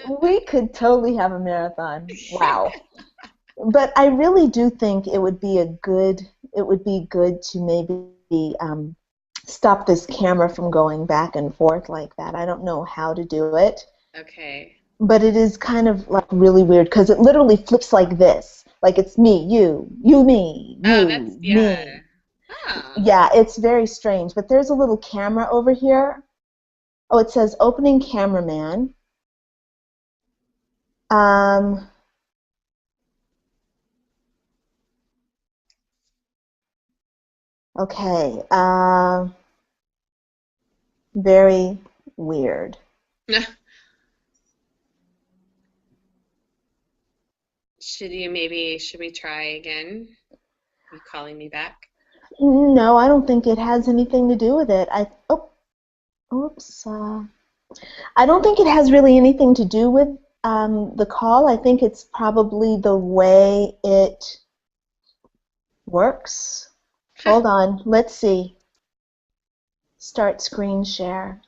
We could totally have a marathon. Wow. But I really do think it would be good to maybe stop this camera from going back and forth like that. I don't know how to do it, Okay. but it is kind of like really weird because it literally flips like this. Like it's me, you, me, Oh, that's, you, yeah. me. Ah. Yeah, it's very strange. But there's a little camera over here. Oh, it says opening cameraman. Um, okay. Very weird. Should we try again? You calling me back? No, I don't think it has anything to do with it. Oops. I don't think it has really anything to do with the call. I think it's probably the way it works. Hold on. Let's see. Start screen share.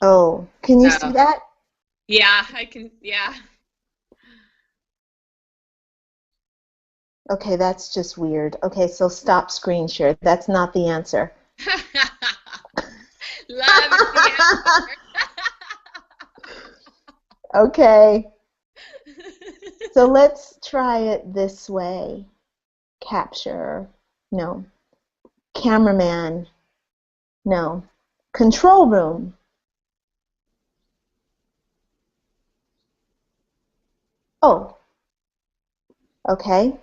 Oh, can you see Oh, that? yeah, I can, yeah. Okay, that's just weird. Okay, so stop screen share. That's not the answer. Love is the Okay, answer. so let's try it this way. Capture. No. Cameraman. No. Control room. Oh, okay.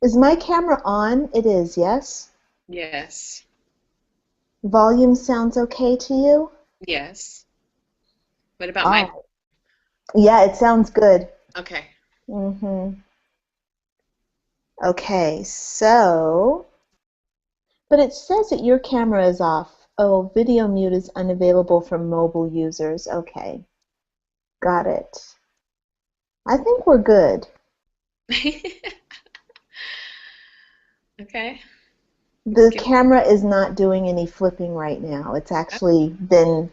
Is my camera on? It is, yes? Yes. Volume sounds okay to you? Yes. What about All my? right. Yeah, it sounds good. Okay. Mm-hmm. Okay, so, but it says that your camera is off. Oh, video mute is unavailable for mobile users. Okay, got it. I think we're good. Okay. Let's The give. camera is not doing any flipping right now. It's actually been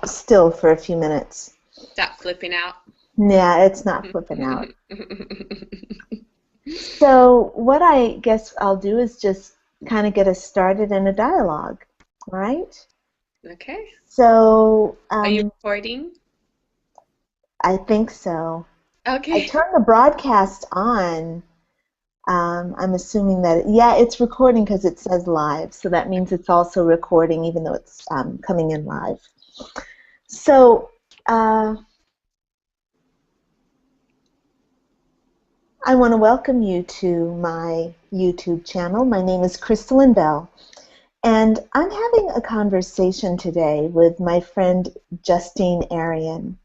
still for a few minutes. Stop flipping out. Yeah, it's not flipping out. So what I guess I'll do is just kind of get us started in a dialogue, all right? Okay. So Are you recording? I think so. I Okay. turned the broadcast on. I'm assuming that, yeah, it's recording because it says live. So that means it's also recording even though it's coming in live. So uh, I want to welcome you to my YouTube channel. My name is Crystalline Bell, and I'm having a conversation today with my friend Justine Arian.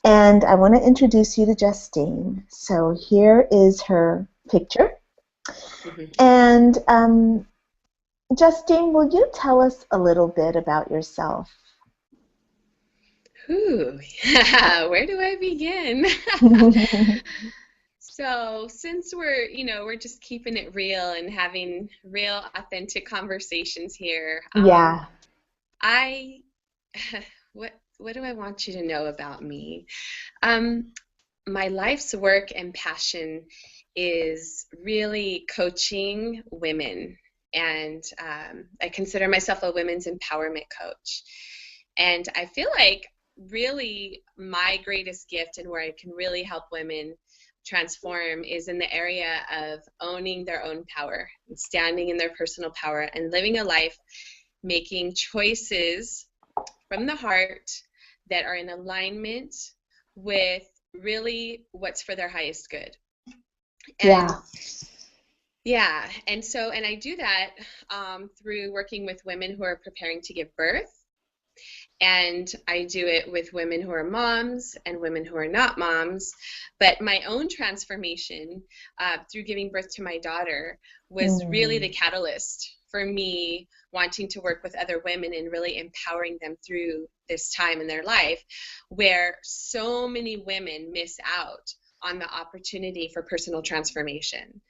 And I want to introduce you to Justine. So here is her picture. Mhm. And Justine, will you tell us a little bit about yourself? Ooh, yeah. Where do I begin? So, since we're just keeping it real and having real, authentic conversations here, Yeah, I, what do I want you to know about me? Um, my life's work and passion is really coaching women, and I consider myself a women's empowerment coach. And I feel like really my greatest gift and where I can really help women transform is in the area of owning their own power and standing in their personal power and living a life making choices from the heart that are in alignment with really what's for their highest good. And yeah, yeah, and I do that through working with women who are preparing to give birth. And I do it with women who are moms and women who are not moms. But my own transformation through giving birth to my daughter was really the mm, catalyst for me wanting to work with other women and really empowering them through this time in their life where so many women miss out on the opportunity for personal transformation.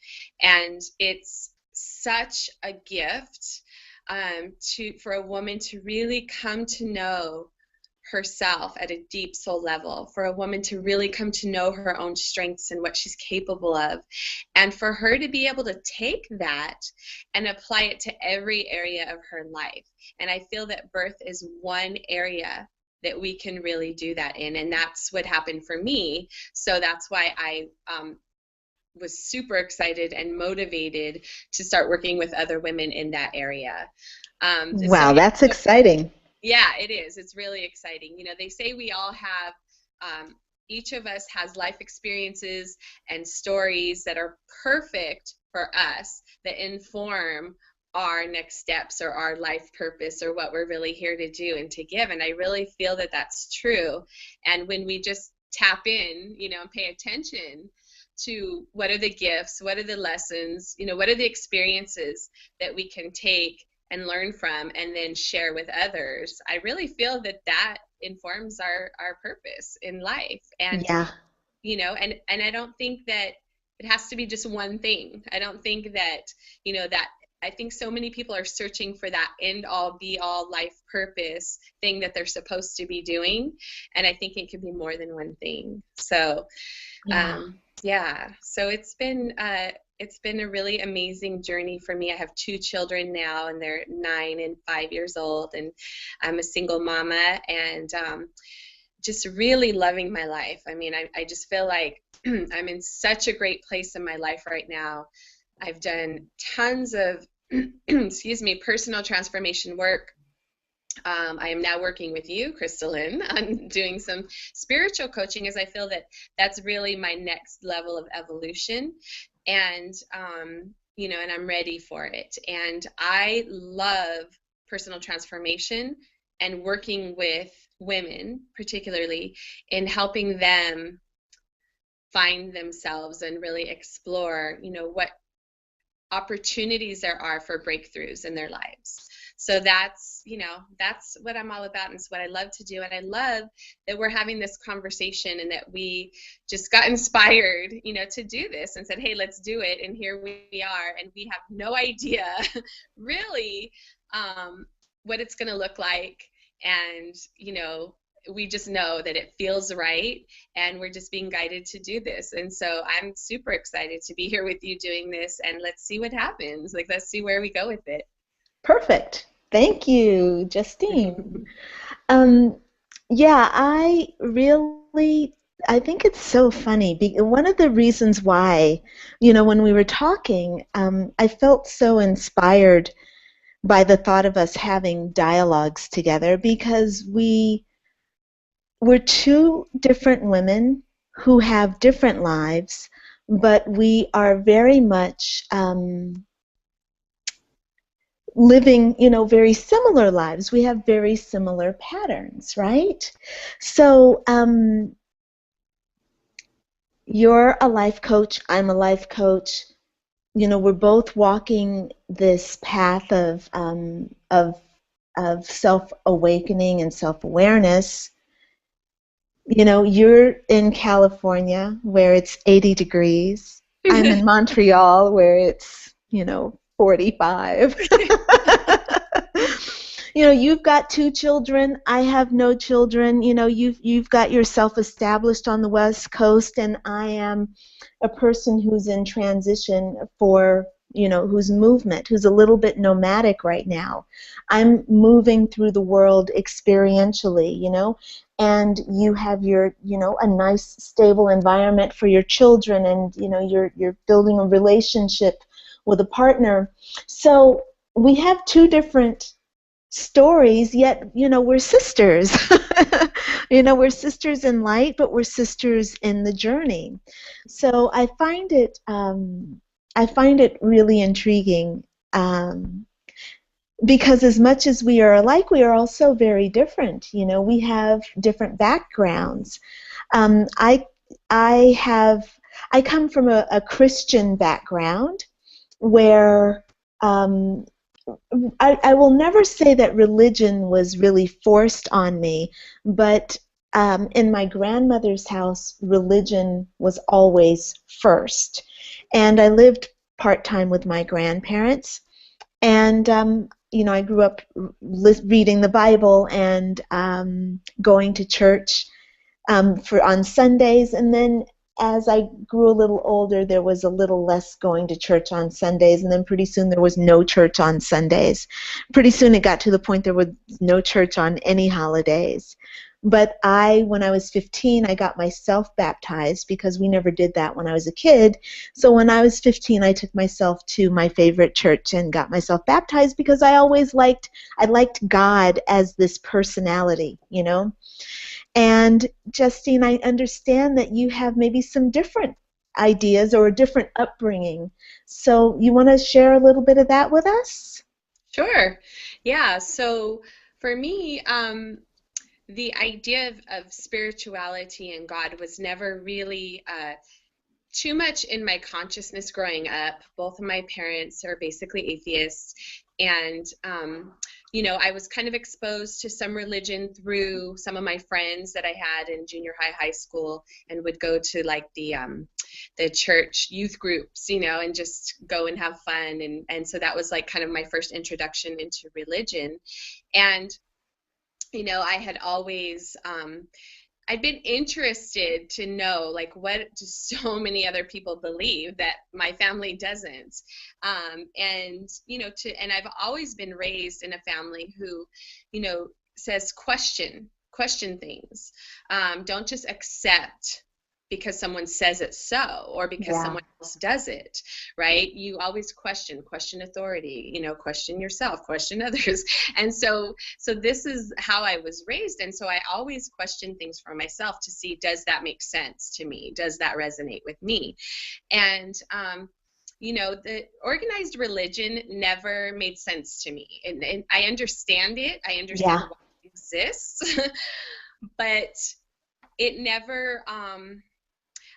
And it's such a gift for a woman to really come to know herself at a deep soul level, for a woman to really come to know her own strengths and what she's capable of, and for her to be able to take that and apply it to every area of her life. And I feel that birth is one area that we can really do that in, and that's what happened for me. So that's why I was super excited and motivated to start working with other women in that area. So Wow, that's exciting. yeah, it is. It's really exciting. You know, they say we all have, each of us has life experiences and stories that are perfect for us, that inform our next steps or our life purpose or what we're really here to do and to give. And I really feel that that's true. And when we just tap in, you know, and pay attention to what are the gifts, what are the lessons, you know, what are the experiences that we can take and learn from and then share with others, I really feel that that informs our purpose in life. And Yeah. you know, and I don't think that it has to be just one thing. I don't think that, you know, that I think so many people are searching for that end all be all life purpose thing that they're supposed to be doing, and I think it can be more than one thing. So Yeah. yeah, so it's been a really amazing journey for me. I have two children now, and they're 9 and 5 years old, and I'm a single mama, and just really loving my life. I mean, I just feel like I'm in such a great place in my life right now. I've done tons of, excuse me, personal transformation work. I am now working with you, Lynn, on doing some spiritual coaching, as I feel that that's really my next level of evolution. And, you know, and I'm ready for it. And I love personal transformation and working with women, particularly in helping them find themselves and really explore, you know, what opportunities there are for breakthroughs in their lives. So that's, you know, that's what I'm all about, and it's what I love to do. And I love that we're having this conversation and that we just got inspired, you know, to do this and said, hey, let's do it. And here we are, and we have no idea really what it's going to look like. And, you know, we just know that it feels right, and we're just being guided to do this. And so I'm super excited to be here with you doing this, and let's see what happens. Like, let's see where we go with it. Perfect. Thank you, Justine. Um, yeah, I think it's so funny. One of the reasons why, you know, when we were talking, I felt so inspired by the thought of us having dialogues together, because we're two different women who have different lives, but we are very much living, you know, very similar lives. We have very similar patterns, right? So you're a life coach, I'm a life coach. You know, we're both walking this path of self-awakening and self-awareness. You know, you're in California where it's 80 degrees. I'm in Montreal where it's, you know, 45. You know, you've got two children. I have no children. You know, you've got yourself established on the West Coast, and I am a person who's in transition for, you know, who's a little bit nomadic right now. I'm moving through the world experientially, you know, and you have your, you know, a nice stable environment for your children, and, you know, you're building a relationship with a partner. So we have two different stories, yet, you know, we're sisters. You know, we're sisters in light, but we're sisters in the journey. So I find it really intriguing, because as much as we are alike, we are also very different. You know, we have different backgrounds. Um, I I have I come from a Christian background where I will never say that religion was really forced on me, but in my grandmother's house, religion was always first. And I lived part-time with my grandparents. And I grew up reading the Bible and going to church for on Sundays, and then as I grew a little older, there was a little less going to church on Sundays, and then pretty soon there was no church on Sundays. Pretty soon it got to the point there was no church on any holidays. But when I was 15, I got myself baptized because we never did that when I was a kid. So when I was 15, I took myself to my favorite church and got myself baptized because I liked God as this personality, you know. And Justine, I understand that you have maybe some different ideas or a different upbringing. So you want to share a little bit of that with us? Sure. Yeah. So for me, the idea of spirituality and God was never really too much in my consciousness growing up. Both of my parents are basically atheists, and I was kind of exposed to some religion through some of my friends that I had in junior high, high school, and would go to like the church youth groups, and just go and have fun, and so that was like kind of my first introduction into religion. And I had always I'd been interested to know, like, what do so many other people believe that my family doesn't. And I've always been raised in a family who, says question things. Don't just accept because someone says it so, or because Yeah. someone else does it, right? You always question authority, question yourself, question others. And so this is how I was raised. And so I always question things for myself to see, does that make sense to me? Does that resonate with me? And the organized religion never made sense to me. And I understand it. I understand Yeah. why it exists, but it never,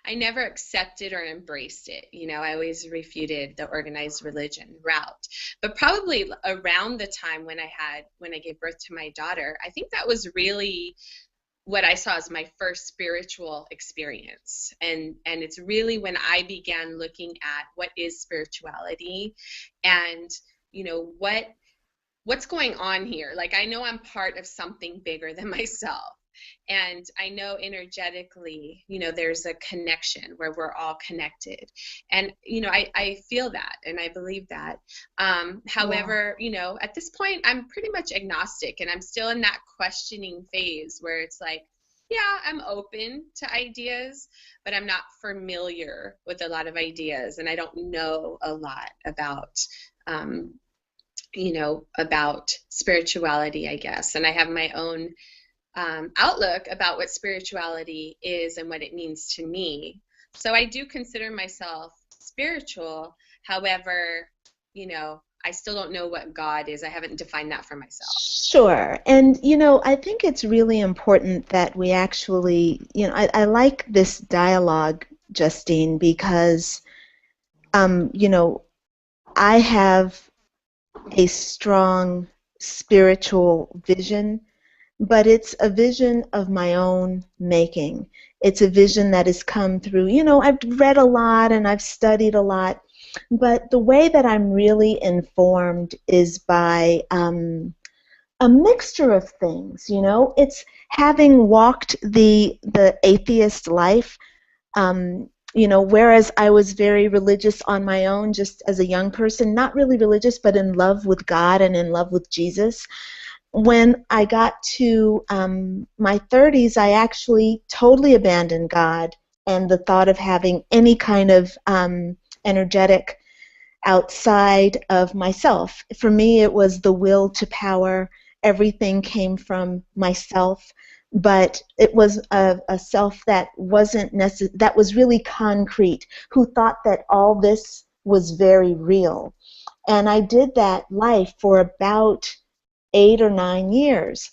I never accepted or embraced it. I always refuted the organized religion route. But probably around the time when I gave birth to my daughter, I think that was really what I saw as my first spiritual experience. And it's really when I began looking at what is spirituality, and what's going on here. Like, I know I'm part of something bigger than myself. And I know energetically, there's a connection where we're all connected. And, I feel that and I believe that. Yeah. However, at this point, I'm pretty much agnostic, and I'm still in that questioning phase where it's like, yeah, I'm open to ideas, but I'm not familiar with a lot of ideas, and I don't know a lot um, about spirituality, I guess. And I have my own outlook about what spirituality is and what it means to me. So I do consider myself spiritual. However, I still don't know what God is. I haven't defined that for myself. Sure. And, I think it's really important that we actually, I like this dialogue, Justine, because, you know, I have a strong spiritual vision, but it's a vision of my own making. It's a vision that has come through, I've read a lot and I've studied a lot, but the way that I'm really informed is by a mixture of things, It's having walked the atheist life, whereas I was very religious on my own just as a young person, not really religious, but in love with God and in love with Jesus. When I got to my 30s, I actually totally abandoned God and the thought of having any kind of energetic outside of myself. For me, it was the will to power. Everything came from myself, but it was a self that wasn't that was really concrete, who thought that all this was very real. And I did that life for about 8 or 9 years.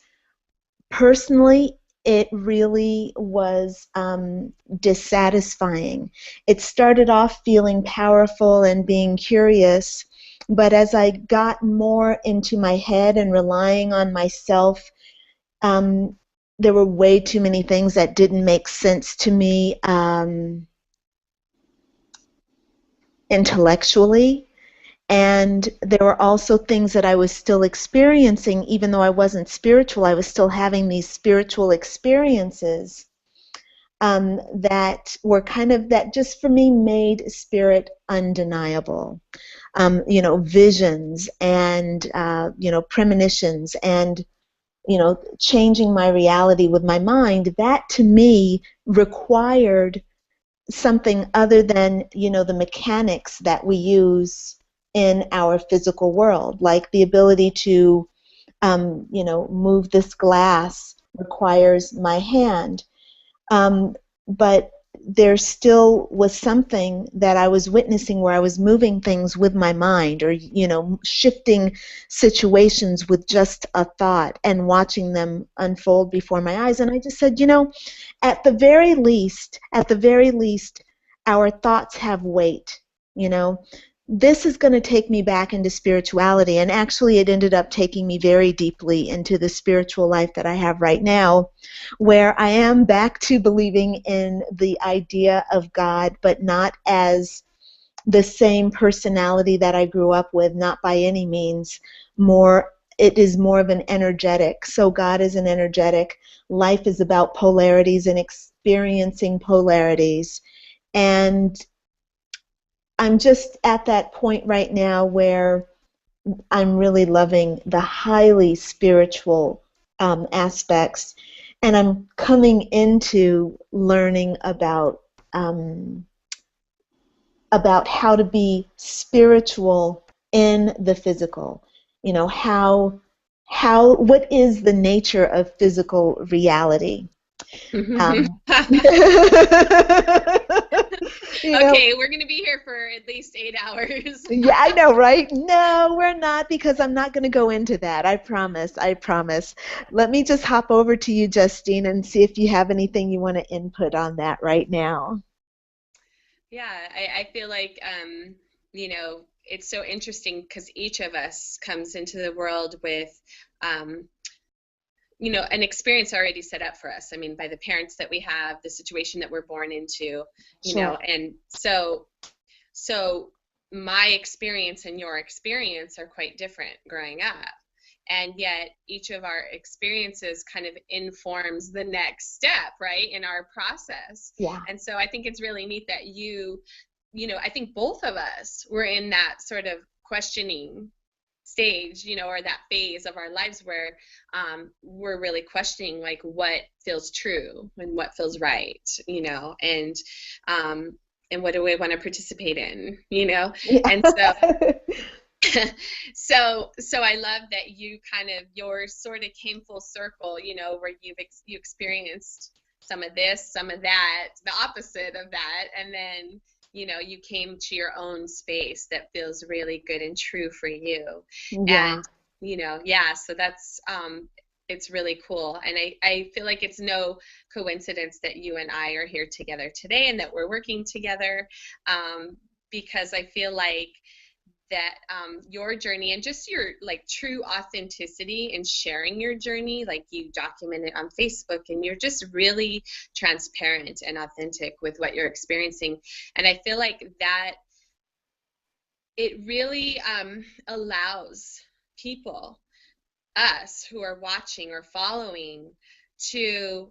Personally, it really was dissatisfying. It started off feeling powerful and being curious, but as I got more into my head and relying on myself, um, there were way too many things that didn't make sense to me intellectually. And there were also things that I was still experiencing, even though I wasn't spiritual, I was still having these spiritual experiences that were kind of, that just for me made spirit undeniable. Visions and, premonitions and, changing my reality with my mind, that to me required something other than, the mechanics that we use in our physical world, like the ability to, move this glass requires my hand. Um, but there still was something that I was witnessing where I was moving things with my mind, or, shifting situations with just a thought and watching them unfold before my eyes. And I just said, at the very least, our thoughts have weight, you know. This is going to take me back into spirituality. And actually, it ended up taking me very deeply into the spiritual life that I have right now, where I am back to believing in the idea of God, but not as the same personality that I grew up with, not by any means. It is more of an energetic. So God is an energetic. Life is about polarities and experiencing polarities. And I'm just at that point right now where I'm really loving the highly spiritual aspects, and I'm coming into learning um, about how to be spiritual in the physical. What is the nature of physical reality? Um, you know, Okay, we're gonna be here for at least 8 hours. Yeah, I know, right? No, we're not, because I'm not going to go into that. I promise. I promise. Let me just hop over to you, Justine, and see if you have anything you want to input on that right now. Yeah, I feel like it's so interesting because each of us comes into the world with um, an experience already set up for us. I mean, by the parents that we have, the situation that we're born into, Sure. and so my experience and your experience are quite different growing up. And yet each of our experiences kind of informs the next step, right, in our process. Yeah. And so I think it's really neat that I think both of us were in that sort of questioning stage, or that phase of our lives where we're really questioning like what feels true and what feels right, um, and what do we want to participate in. And so Yeah. so I love that your sort of came full circle, where you experienced some of this, some of that, the opposite of that, and then you came to your own space that feels really good and true for you. Yeah. And yeah, so that's it's really cool. And I feel like it's no coincidence that you and I are here together today and that we're working together, because I feel like that your journey and just your like true authenticity in sharing your journey, like you document it on Facebook and you're just really transparent and authentic with what you're experiencing. And I feel like that it really allows people, us who are watching or following, to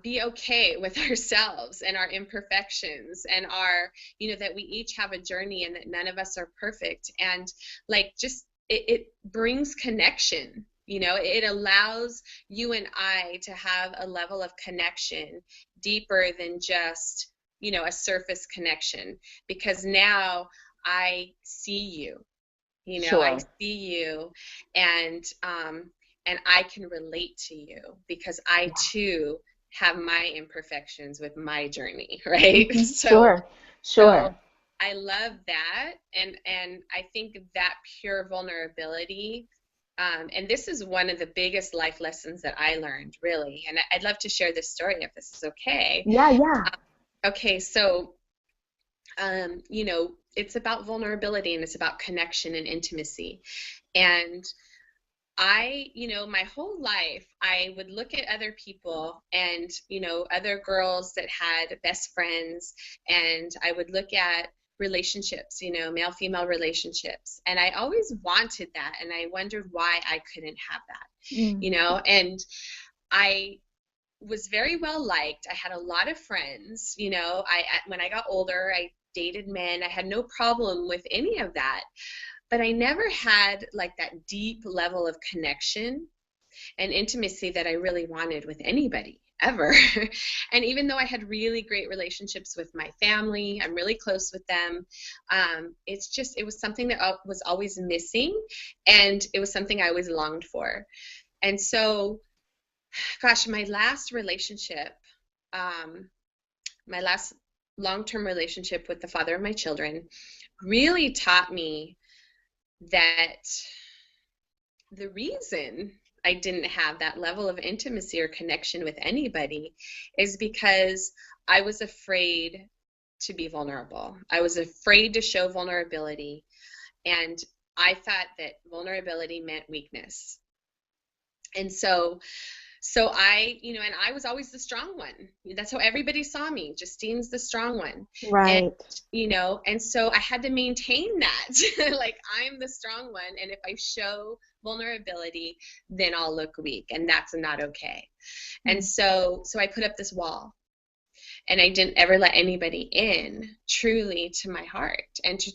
be okay with ourselves and our imperfections and that we each have a journey and that none of us are perfect. And like just it brings connection. It allows you and I to have a level of connection deeper than just, a surface connection, because now I see you. I Sure. see you, and I can relate to you because I Yeah. too have my imperfections with my journey, right? So Sure. so Sure. I love that, and I think that pure vulnerability. And this is one of the biggest life lessons that I learned, really. And I'd love to share this story if this is okay. Yeah, yeah. Okay, so it's about vulnerability and it's about connection and intimacy. And my whole life, I would look at other people and, other girls that had best friends, and I would look at relationships, male female relationships. And I always wanted that. And I wondered why I couldn't have that, Mm. and I was very well liked. I had a lot of friends, when I got older, I dated men. I had no problem with any of that, but I never had like that deep level of connection and intimacy that I really wanted with anybody ever. And even though I had really great relationships with my family, I'm really close with them. It was something that was always missing, and it was something I always longed for. And so, gosh, my last relationship, my last long-term relationship with the father of my children, really taught me that the reason I didn't have that level of intimacy or connection with anybody is because I was afraid to be vulnerable. I was afraid to show vulnerability, and I thought that vulnerability meant weakness. And so and I was always the strong one. That's how everybody saw me. Justine's the strong one. And, Right. and so I had to maintain that. Like, I'm the strong one. And if I show vulnerability, then I'll look weak. And that's not okay. And so I put up this wall. And I didn't ever let anybody in truly to my heart and to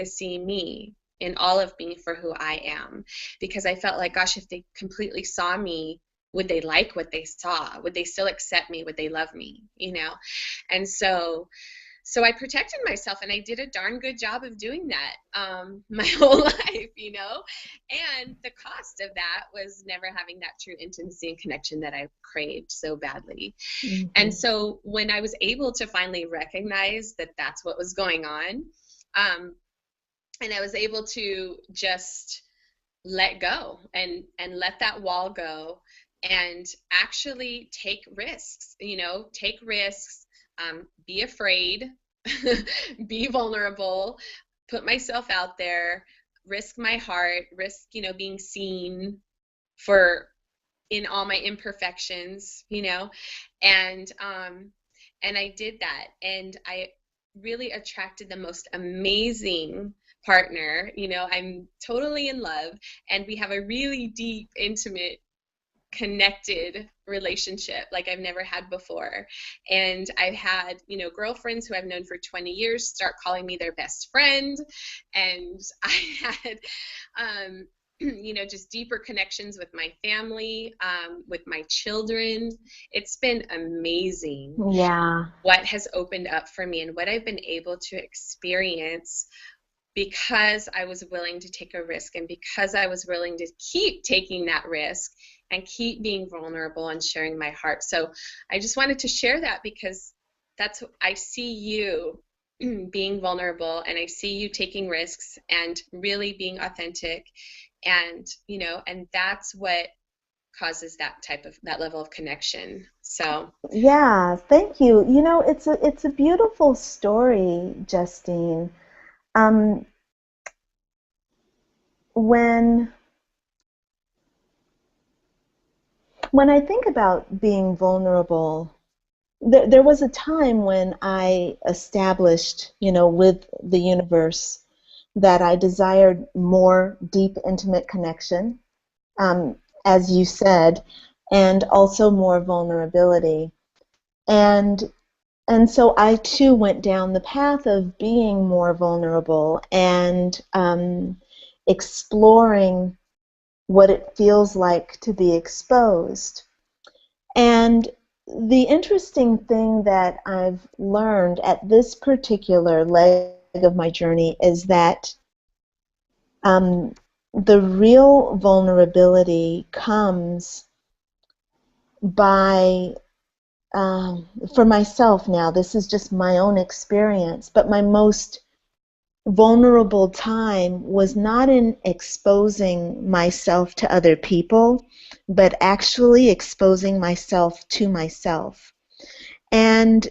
see me in all of me for who I am. Because I felt like, gosh, if they completely saw me, would they like what they saw? Would they still accept me? Would they love me? And so I protected myself, and I did a darn good job of doing that my whole life, And the cost of that was never having that true intimacy and connection that I craved so badly. Mm-hmm. And so when I was able to finally recognize that that's what was going on, and I was able to just let go and let that wall go, and actually take risks, be afraid, be vulnerable, put myself out there, risk my heart, risk, being seen in all my imperfections, and I did that, and I really attracted the most amazing partner. I'm totally in love, and we have a really deep, intimate, connected relationship like I've never had before. And I've had, girlfriends who I've known for 20 years start calling me their best friend. And I had, just deeper connections with my family, with my children. It's been amazing. Yeah. What has opened up for me and what I've been able to experience because I was willing to take a risk, and because I was willing to keep taking that risk and keep being vulnerable and sharing my heart. So I just wanted to share that, because I see you being vulnerable, and I see you taking risks and really being authentic, and and that's what causes that level of connection. So Yeah, thank you. It's a beautiful story, Justine. Um, when I think about being vulnerable, there was a time when I established, with the universe, that I desired more deep, intimate connection, as you said, and also more vulnerability. And so I too went down the path of being more vulnerable and exploring what it feels like to be exposed. And the interesting thing that I've learned at this particular leg of my journey is that the real vulnerability comes by, for myself now, this is just my own experience, but my most vulnerable time was not in exposing myself to other people, but actually exposing myself to myself. And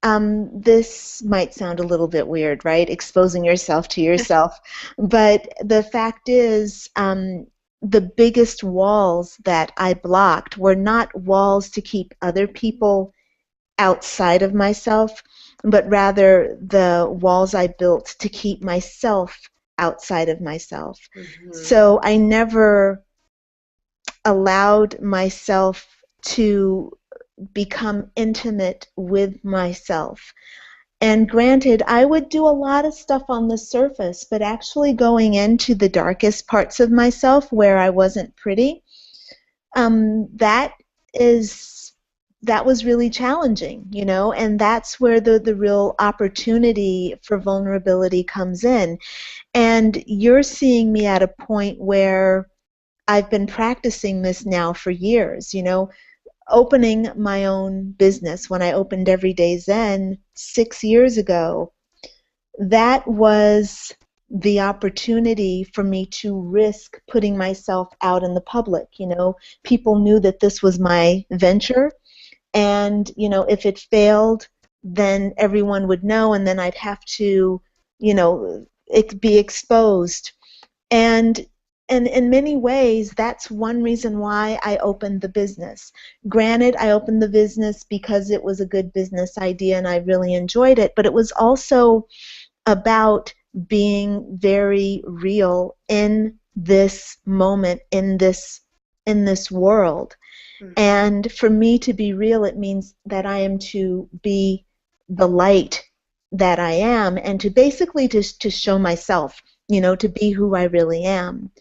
this might sound a little bit weird, right? Exposing yourself to yourself. But the fact is, the biggest walls that I blocked were not walls to keep other people outside of myself, but rather the walls I built to keep myself outside of myself. Mm-hmm. So I never allowed myself to become intimate with myself. And granted, I would do a lot of stuff on the surface, but actually going into the darkest parts of myself where I wasn't pretty, that is that was really challenging, you know, and that's where the real opportunity for vulnerability comes in. And you're seeing me at a point where I've been practicing this now for years, you know, opening my own business. When I opened Everyday Zen 6 years ago, that was the opportunity for me to risk putting myself out in the public. You know, people knew that this was my venture, and, you know, if it failed, then everyone would know, and then I'd have to, you know, be exposed. And in many ways, that's one reason why I opened the business. Granted, I opened the business because it was a good business idea and I really enjoyed it, but it was also about being very real in this moment, in this world. Mm-hmm. And for me to be real, it means that I am to be the light that I am, and to basically to show myself, you know, to be who I really am.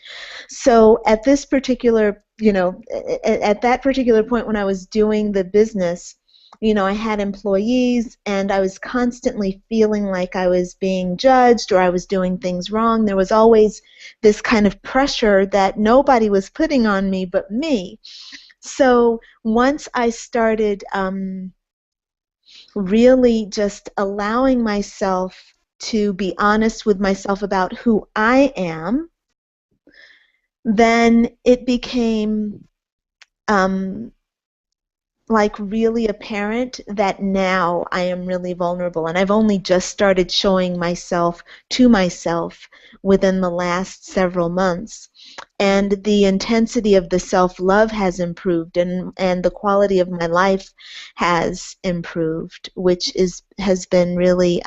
So at this particular, you know, at that particular point when I was doing the business, you know, I had employees and I was constantly feeling like I was being judged or I was doing things wrong. There was always this kind of pressure that nobody was putting on me but me. So once I started really just allowing myself to be honest with myself about who I am, then it became um, like really apparent that now I am really vulnerable. And I've only just started showing myself to myself within the last several months. And the intensity of the self-love has improved, and the quality of my life has improved, which has been really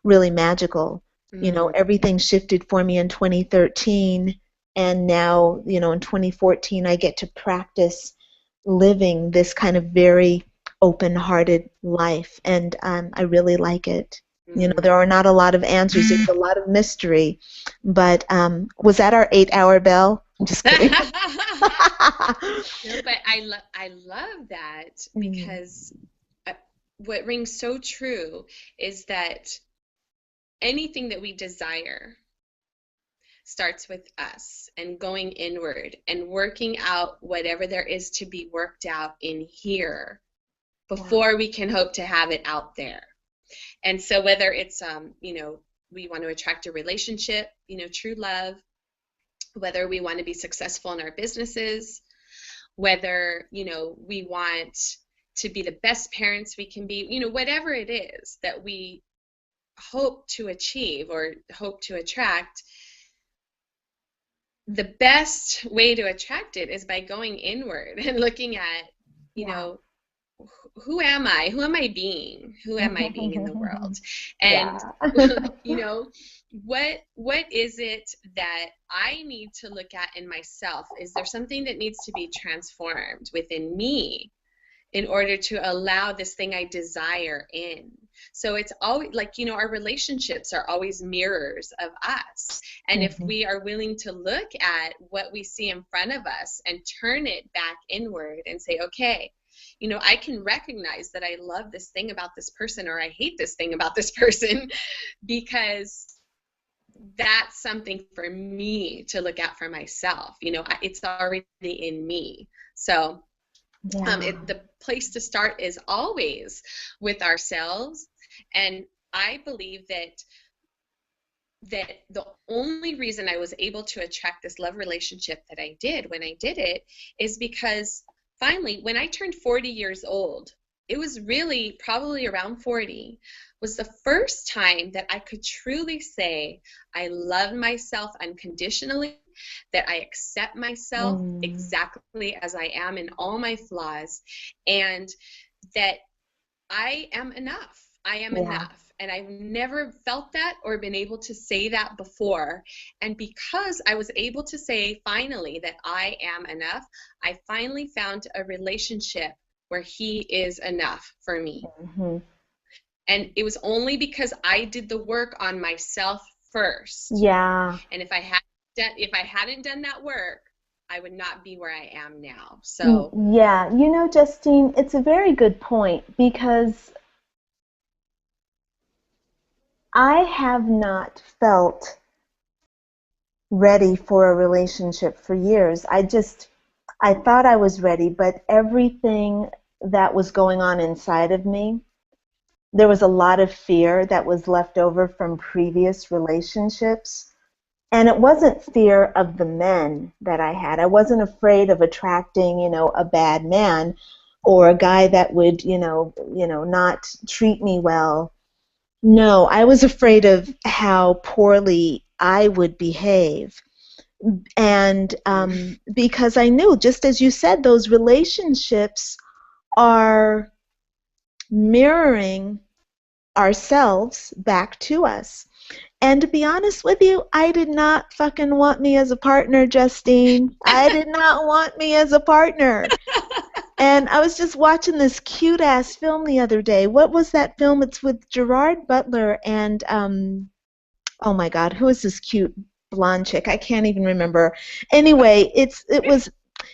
really magical. You know, Mm-hmm. everything shifted for me in 2013, and now, you know, in 2014, I get to practice living this kind of very open-hearted life, and I really like it. You know, there are not a lot of answers. There's a lot of mystery, but was that our 8-hour bell? I'm just kidding. No, but I love that Mm, because uh, what rings so true is that anything that we desire starts with us and going inward and working out whatever there is to be worked out in here yeah. before we can hope to have it out there. And so whether it's you know, we want to attract a relationship, you know, true love, whether we want to be successful in our businesses, whether, you know, we want to be the best parents we can be, you know, whatever it is that we hope to achieve or hope to attract, the best way to attract it is by going inward and looking at, you Yeah. know, who am I? Who am I being? Who am I being in the world? And Yeah. you know, what is it that I need to look at in myself? Is there something that needs to be transformed within me in order to allow this thing I desire in? So it's always like, you know, our relationships are always mirrors of us. And if Mhm. we are willing to look at what we see in front of us and turn it back inward and say, okay, you know, I can recognize that I love this thing about this person or I hate this thing about this person because that's something for me to look at for myself. You know, it's already in me. So Yeah. the place to start is always with ourselves. And I believe that the only reason I was able to attract this love relationship that I did when I did it is because finally, when I turned 40 years old, it was really probably around 40, was the first time that I could truly say I love myself unconditionally, that I accept myself Mm. exactly as I am in all my flaws, and that I am enough. I am Yeah. enough. And I've never felt that or been able to say that before. And because I was able to say finally that I am enough, I finally found a relationship where he is enough for me. Hmm. And it was only because I did the work on myself first. Yeah. And if I hadn't done that work, I would not be where I am now. Mm, So, yeah. Justine, it's a very good point because I have not felt ready for a relationship for years. I thought I was ready, but everything that was going on inside of me, there was a lot of fear that was left over from previous relationships. And it wasn't fear of the men that I had. I wasn't afraid of attracting, a bad man or a guy that would, not treat me well. No, I was afraid of how poorly I would behave. And because I knew, just as you said, those relationships are mirroring ourselves back to us. And to be honest with you, I did not fucking want me as a partner, Justine. I did not want me as a partner. And I was just watching this cute ass film the other day. What was that film? It's with Gerard Butler and oh my God, who is this cute blonde chick? I can't even remember. Anyway, it was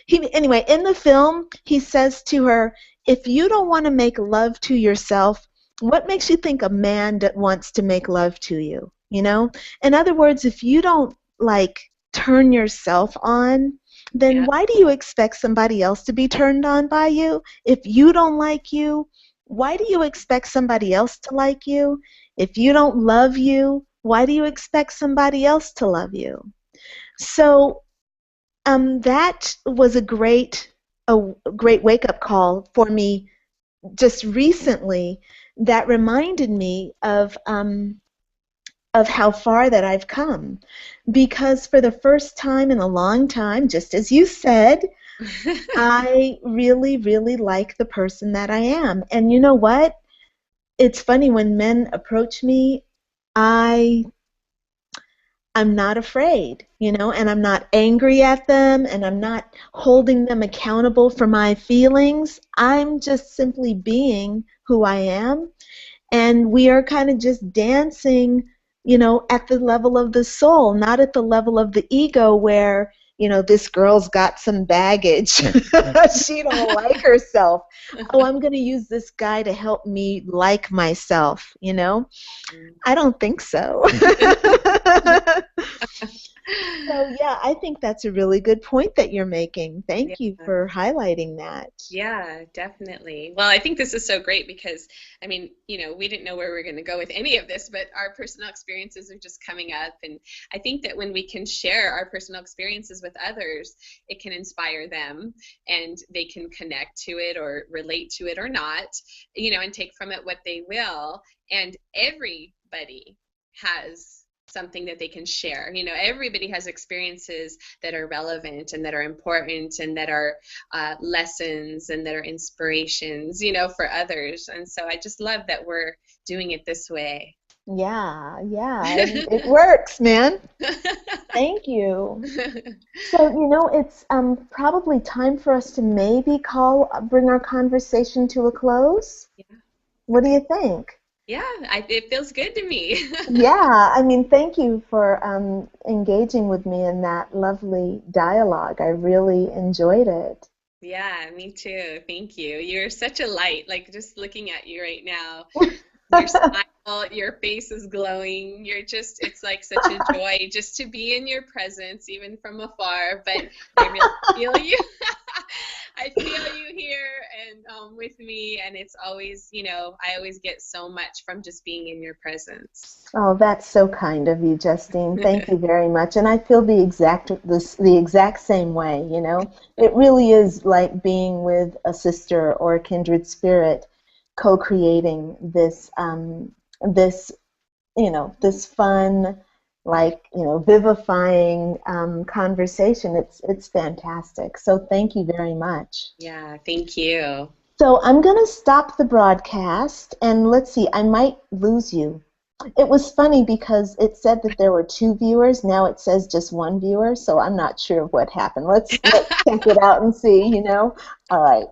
he anyway, in the film, he says to her, "If you don't want to make love to yourself, what makes you think a man that wants to make love to you?" You know? In other words, if you don't like turn yourself on, then yeah. why do you expect somebody else to be turned on by you? If you don't like you, why do you expect somebody else to like you? If you don't love you, why do you expect somebody else to love you? So that was a great wake up call for me just recently. That reminded me of how far that I've come, because for the first time in a long time, just as you said, I really, really like the person that I am. And you know what? It's funny when men approach me, I I'm not afraid, and I'm not angry at them, and I'm not holding them accountable for my feelings. I'm just simply being who I am, and we are kind of just dancing, at the level of the soul, not at the level of the ego where, this girl's got some baggage. She don't like herself. Oh, I'm going to use this guy to help me like myself. I don't think so. So, yeah, I think that's a really good point that you're making. Yeah. Thank you for highlighting that. Yeah, definitely. Well, I think this is so great because, I mean, we didn't know where we were going to go with any of this, but our personal experiences are just coming up. And I think that when we can share our personal experiences with others, it can inspire them and they can connect to it or relate to it or not, and take from it what they will. And everybody has something that they can share. Everybody has experiences that are relevant and that are important and that are lessons and that are inspirations, for others. And so I just love that we're doing it this way. Yeah, yeah, and it works, man. Thank you. So, it's probably time for us to maybe bring our conversation to a close. Yeah. What do Okay. you think? Yeah, it feels good to me. Yeah, I mean, thank you for engaging with me in that lovely dialogue. I really enjoyed it. Yeah, me too. Thank you. You're such a light. Like just looking at you right now, your smile, your face is glowing. It's like such a joy just to be in your presence, even from afar. But I really feel you. I feel you here and with me. And it's always, I always get so much from just being in your presence. Oh, that's so kind of you, Justine. Thank you very much. And I feel the exact same way. It really is like being with a sister or a kindred spirit, co-creating this fun, like, vivifying conversation. It's fantastic. So thank you very much. Yeah, thank you. So I'm going to stop the broadcast and let's see, I might lose you. It was funny because it said that there were two viewers. Now it says just one viewer, so I'm not sure what happened. Let's check it out and see, you know. All right.